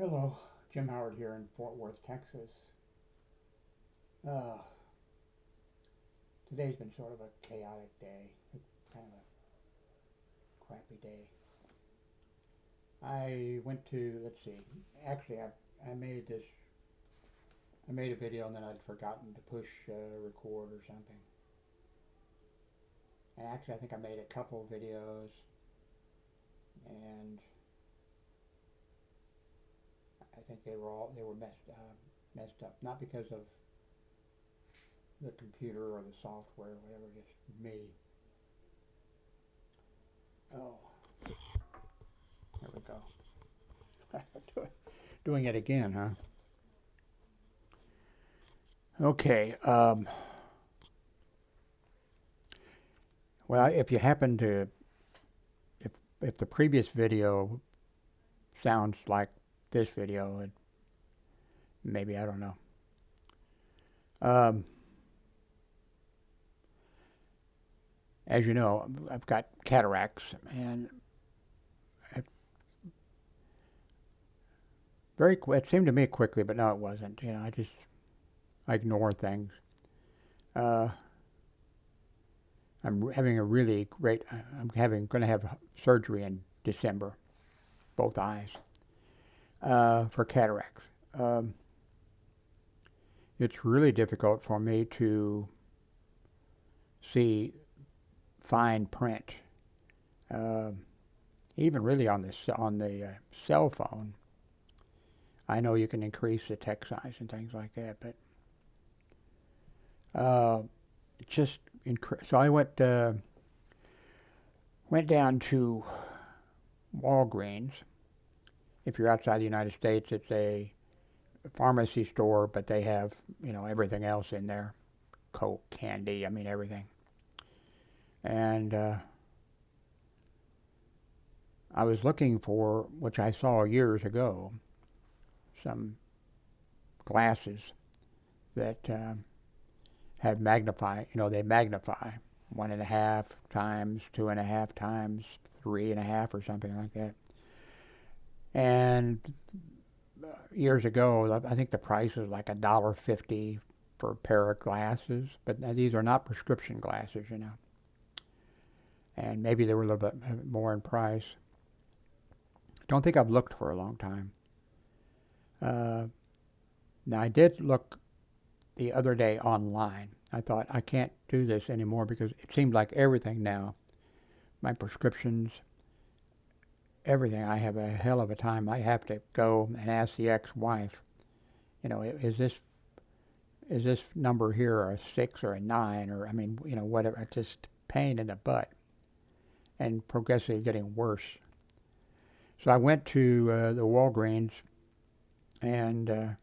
Hello, Jim Howard here in Fort Worth, Texas. Uh, Today's been sort of a chaotic day, kind of a crappy day. I went to, let's see, actually I made this, I made a video and then I'd forgotten to push record or something. And actually I think I made a couple videos and I think they were messed up. Not because of the computer or the software or whatever, just me. Oh, there we go. Doing it again, huh? Okay. Well, if you happen to, if the previous video sounds like this video, maybe I don't know. Um, as you know, I've got cataracts, and it seemed to me quickly, but no, it wasn't. I ignore things. Uh, I'm having a really great. Going to have surgery in December, both eyes, for cataracts. It's really difficult for me to see fine print, even really on the cell phone. I know you can increase the text size and things like that, but so I went down to Walgreens. If you're outside the United States, it's a pharmacy store, but they have everything else in there, Coke, candy, everything. And I was looking for, which I saw years ago, some glasses that have magnify. They magnify 1.5 times, 2.5 times, 3.5, or something like that. And years ago, I think the price was like $1.50 for a pair of glasses, but these are not prescription glasses, And maybe they were a little bit more in price. Don't think I've looked for a long time. Now I did look the other day online. I thought I can't do this anymore because it seemed like everything now, my prescriptions, everything, I have a hell of a time. I have to go and ask the ex-wife, is this number here a 6 or a 9 or whatever. It's just pain in the butt and progressively getting worse. So I went to the Walgreens and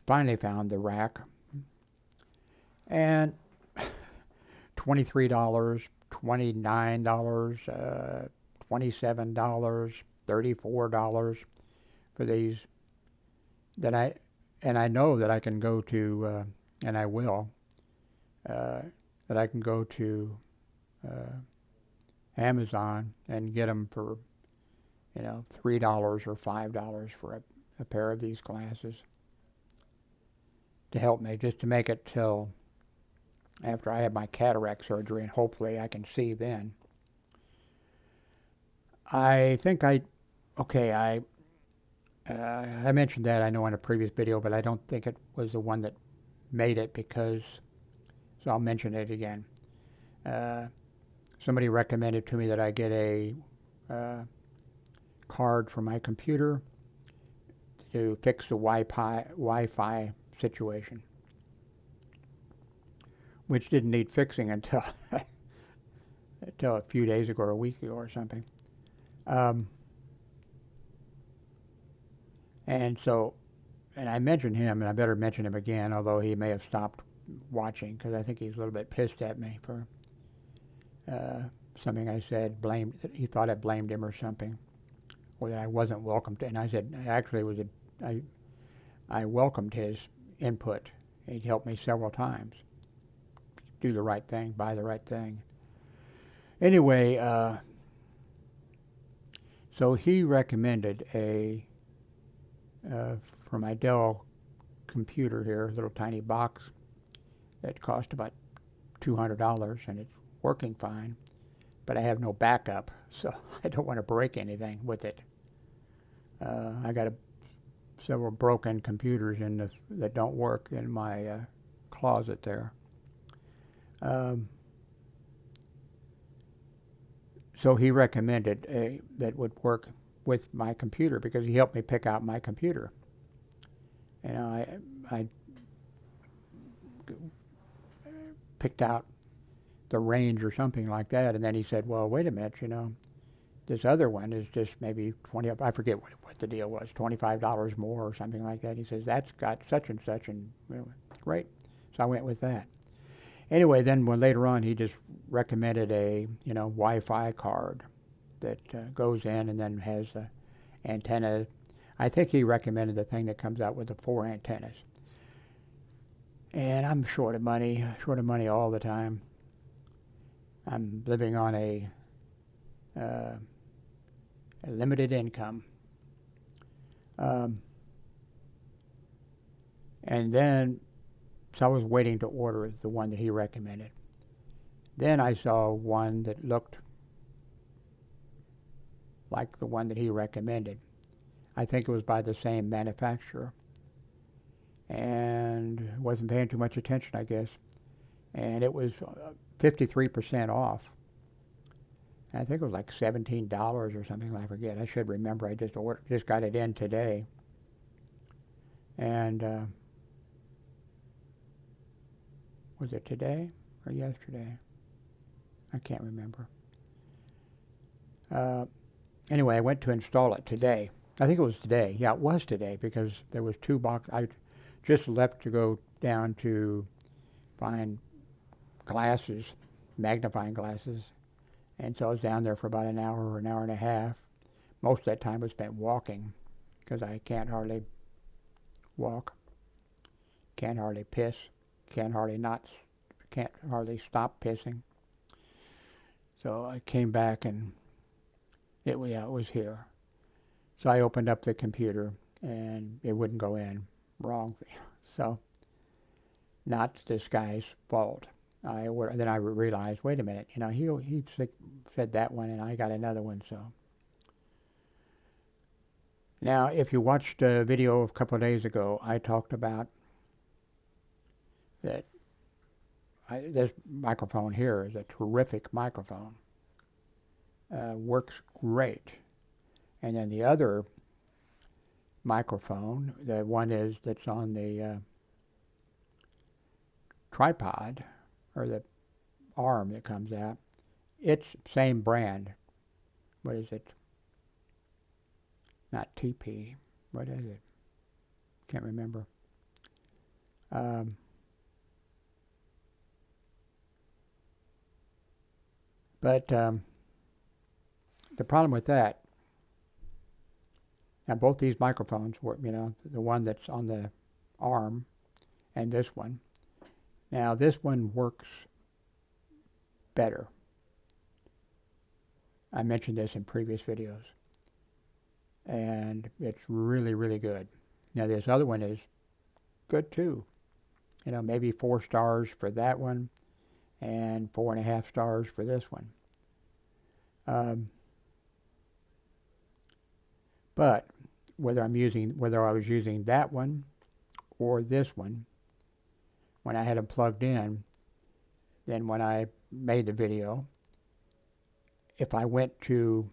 finally found the rack. And $23, $29, $27, $34 for these and I know that I can go to, and I will, that I can go to Amazon and get them for, $3 or $5 for a pair of these glasses to help me, just to make it till after I have my cataract surgery, and hopefully I can see then. I think I mentioned that, I know, in a previous video, but I don't think it was the one that made it so I'll mention it again. Somebody recommended to me that I get a card for my computer to fix the Wi-Fi situation, which didn't need fixing until a few days ago or a week ago or something. And I mentioned him, and I better mention him again, although he may have stopped watching because I think he's a little bit pissed at me for something I said. He thought I blamed him or something, or that I wasn't welcome to. And I said, actually, I welcomed his input. He'd helped me several times do the right thing, buy the right thing. Anyway, so he recommended a for my Dell computer here, a little tiny box that cost about $200, and it's working fine, but I have no backup, so I don't want to break anything with it. I got several broken computers that don't work in my closet there. So he recommended that would work with my computer because he helped me pick out my computer. And I picked out the range or something like that, and then he said, well, wait a minute, this other one is just maybe I forget what the deal was, $25 more or something like that. He says, that's got such and such, and great. So I went with that. Anyway, then later on, he just recommended a, Wi-Fi card that goes in and then has the antenna. I think he recommended the thing that comes out with the 4 antennas. And I'm short of money all the time. I'm living on a limited income. And then, so I was waiting to order the one that he recommended. Then I saw one that looked like the one that he recommended. I think it was by the same manufacturer. And wasn't paying too much attention, I guess. And it was 53% off. And I think it was like $17 or something. I forget. I should remember. I just got it in today. And was it today or yesterday? I can't remember. Anyway, I went to install it today. I think it was today. Yeah, it was today because there was 2 boxes. I just left to go down to find glasses, magnifying glasses. And so I was down there for about an hour or an hour and a half. Most of that time was spent walking because I can't hardly walk, can't hardly piss, can't hardly stop pissing. So I came back and it was here. So I opened up the computer and it wouldn't go in. Wrong thing. So not this guy's fault. Then I realized, wait a minute, he said that one and I got another one. So now, if you watched a video a couple of days ago, I talked about that this microphone here is a terrific microphone. Works great. And then the other microphone, the one that's on the tripod, or the arm that comes out, it's same brand. What is it? Not TP. What is it? Can't remember. But the problem with that, now both these microphones work, the one that's on the arm and this one. Now this one works better. I mentioned this in previous videos. And it's really, really good. Now this other one is good too. Maybe 4 stars for that one and 4.5 stars for this one. But whether I was using that one or this one, when I had them plugged in, then when I made the video, if I went to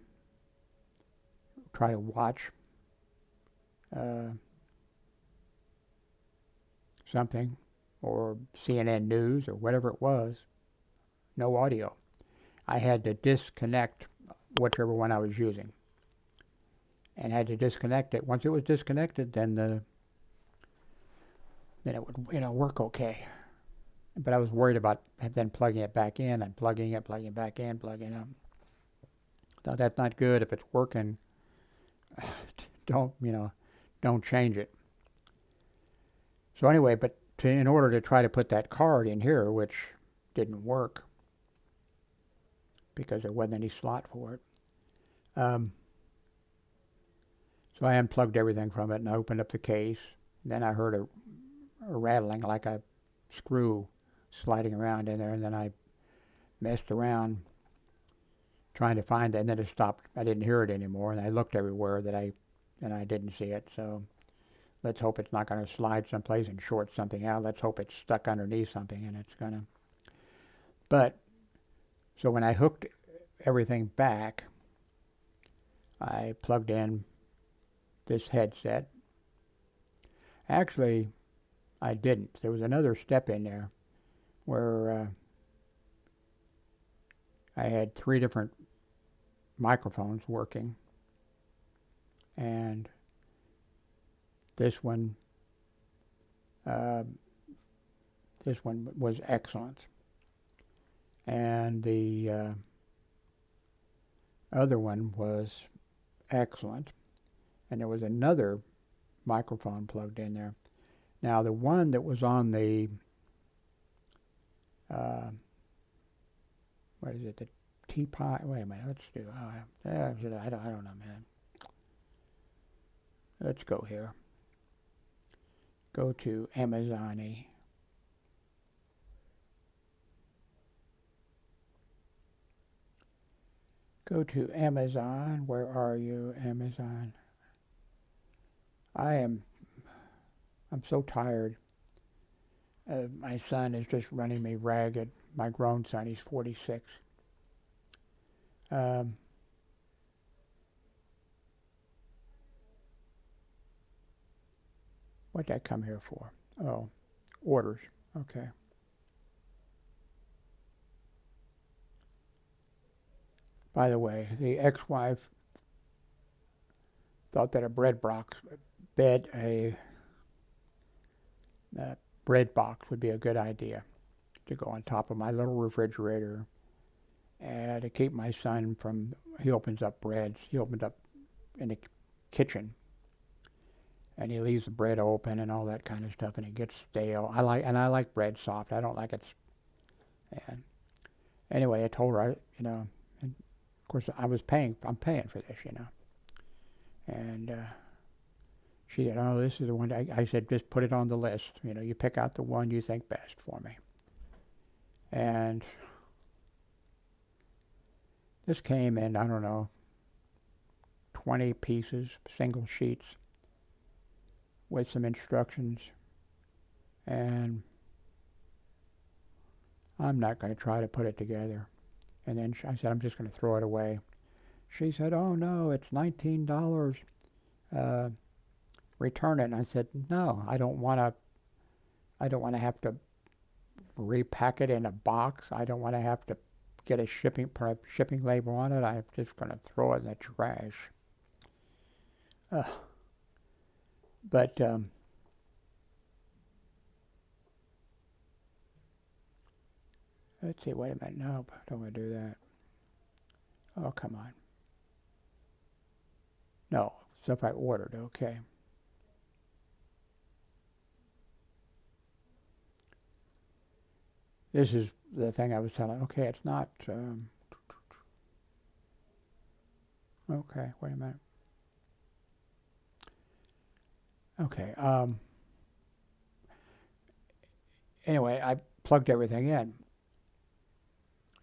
try to watch something, or CNN News, or whatever it was, no audio. I had to disconnect whichever one I was using, and had to disconnect it. Once it was disconnected, then it would work okay. But I was worried about then plugging it back in and plugging it back in, plugging up. Thought that's not good. If it's working, don't change it. So anyway, but in order to try to put that card in here, which didn't work because there wasn't any slot for it. So So I unplugged everything from it and I opened up the case. Then I heard a rattling like a screw sliding around in there, and then I messed around trying to find it, and then it stopped. I didn't hear it anymore, and I looked everywhere and I didn't see it. So let's hope it's not going to slide someplace and short something out. Let's hope it's stuck underneath something and it's going to. But, so when I hooked everything back, I plugged in this headset. Actually, I didn't. There was another step in there where I had 3 different microphones working, and this one was excellent, and the other one was excellent, and there was another microphone plugged in there. Now the one that was on the what is it, the teapot? Wait a minute, let's do. I don't know, man. Let's go here. Go to Amazon-y. Go to Amazon. Where are you, Amazon? I'm so tired. My son is just running me ragged. My grown son, he's 46. What did I come here for? Oh, orders. Okay. By the way, the ex-wife thought that a bread box would be a good idea to go on top of my little refrigerator and to keep my son from, he opens up breads. He opens up in the kitchen and he leaves the bread open and all that kind of stuff, and it gets stale. I like bread soft. I don't like it. And anyway, I told her, and of course I'm paying for this, and she said, "Oh, this is the one." I said, "Just put it on the list. You pick out the one you think best for me." And this came in, I don't know, 20 pieces, single sheets, with some instructions, and I'm not going to try to put it together. And then I said, I'm just going to throw it away. She said, "Oh no, it's $19. Return it." And I said, "No, I don't want to have to repack it in a box. I don't want to have to get a shipping label on it. I'm just going to throw it in the trash." But let's see, wait a minute. Nope, I don't want to do that. Oh, come on. No, stuff I ordered, okay. This is the thing I was telling. Okay, it's not. Okay, wait a minute. Okay. Anyway, I plugged everything in,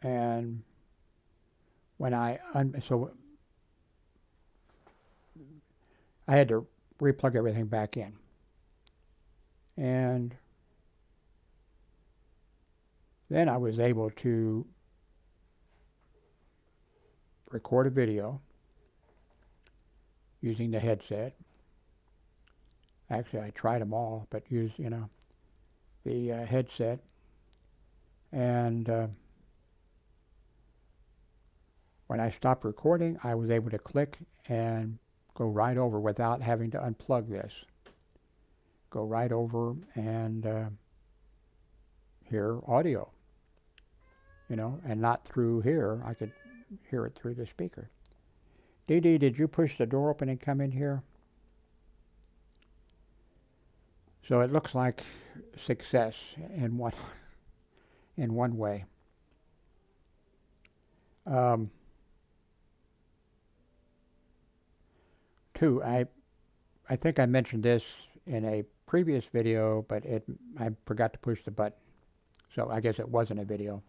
and when so I had to replug everything back in, and then I was able to record a video using the headset. Actually, I tried them all, but used, the headset. And when I stopped recording, I was able to click and go right over without having to unplug this. Go right over and hear audio, and not through here. I could hear it through the speaker. Dee Dee, did you push the door open and come in here? So it looks like success in one way. Two, I I think I mentioned this in a previous video, but I forgot to push the button. So I guess it wasn't a video.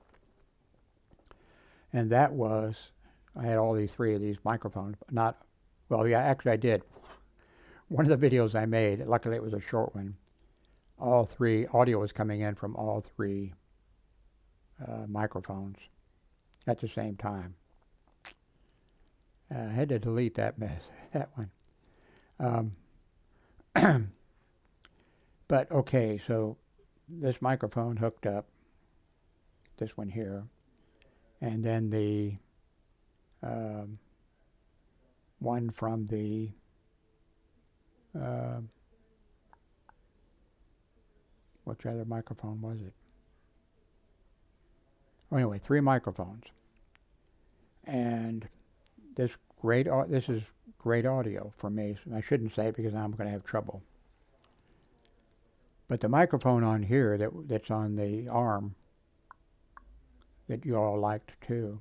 And that was, I had all these three of these microphones, not, well, yeah, actually I did. One of the videos I made, luckily it was a short one, all three, audio was coming in from all three microphones at the same time. I had to delete that that one. But okay, so this microphone hooked up, this one here, and then the one from the which other microphone was it? Oh, anyway, three microphones, and this is great audio for me. I shouldn't say it because I'm going to have trouble. But the microphone on here that's on the arm that you all liked too.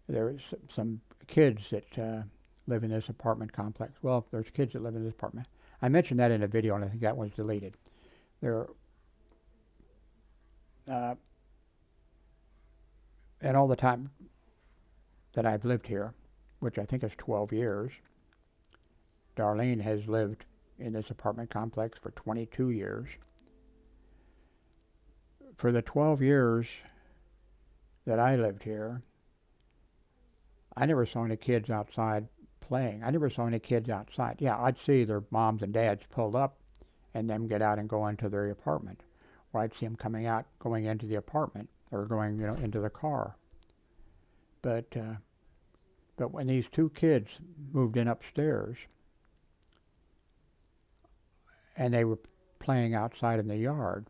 There's some kids that live in this apartment complex. Well, there's kids that live in this apartment. I mentioned that in a video, and I think that was deleted. There, and all the time that I've lived here, which I think is 12 years, Darlene has lived in this apartment complex for 22 years. For the 12 years that I lived here, I never saw any kids outside playing. I never saw any kids outside. Yeah, I'd see their moms and dads pulled up and them get out and go into their apartment. Or I'd see them coming out, going into the apartment, or going, into the car. But when these two kids moved in upstairs, and they were playing outside in the yard,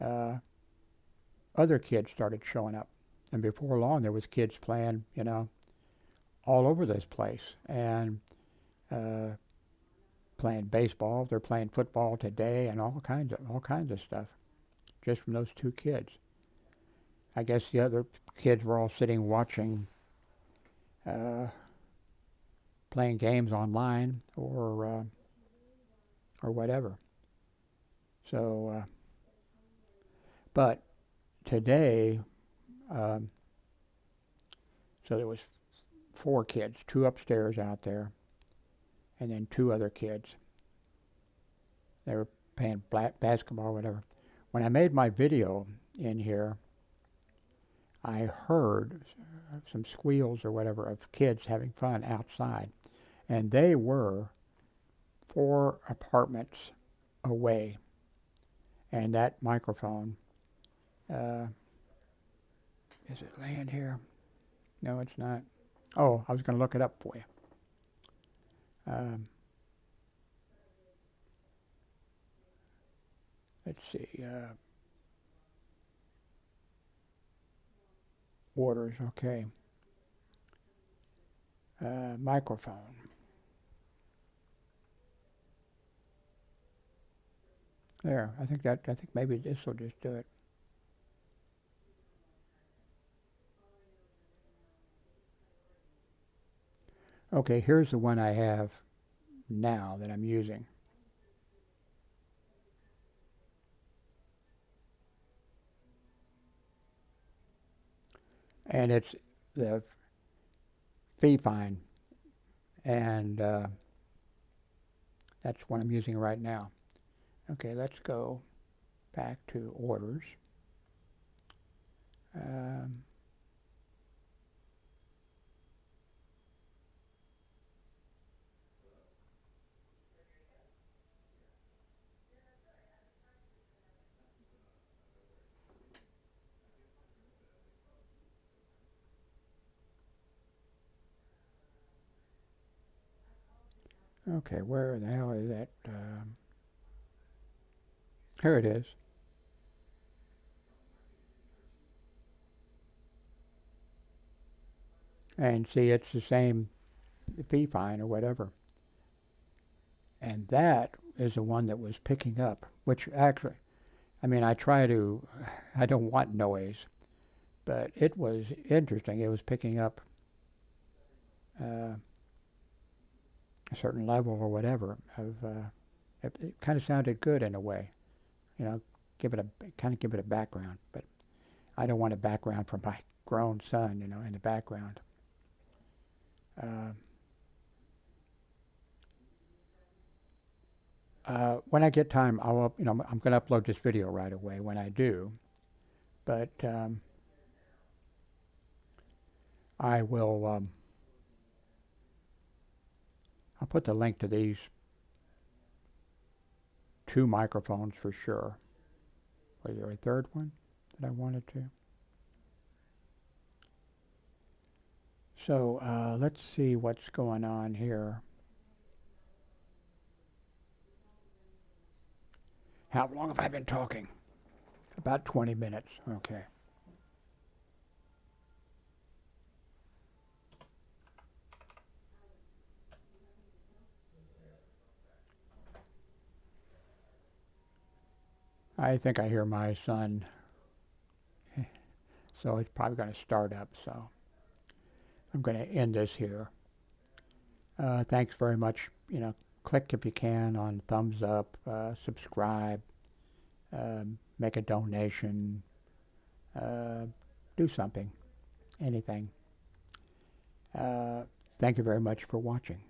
other kids started showing up. And before long, there was kids playing, all over this place. And playing baseball. They're playing football today and all kinds of stuff just from those two kids. I guess the other kids were all sitting watching, playing games online or whatever. So, but today, so there was four kids, two upstairs out there, and then two other kids. They were playing basketball or whatever. When I made my video in here, I heard some squeals or whatever of kids having fun outside. And they were 4 apartments away. And that microphone, is it laying here? No, it's not. Oh, I was going to look it up for you. Let's see. Orders, okay. Microphone. There, I think maybe this will just do it. Okay, here's the one I have now that I'm using. And it's the Fifine, and that's what I'm using right now. Okay, let's go back to orders. Okay, where the hell is that? Here it is. And see, it's the same Fifine or whatever. And that is the one that was picking up, which actually, I mean, I don't want noise, but it was interesting. It was picking up a certain level or whatever. It kind of sounded good in a way, you know, give it a background. But I don't want a background for my grown son, you know, in the background. Uh, when I get time, I'm going to upload this video right away when I do. But I will. I'll put the link to these two microphones for sure. Was there a third one that I wanted to? So let's see what's going on here. How long have I been talking? About 20 minutes. Okay. I think I hear my son, so it's probably going to start up. So I'm going to end this here. Thanks very much. You know, click if you can on thumbs up, subscribe, make a donation, do something, anything. Thank you very much for watching.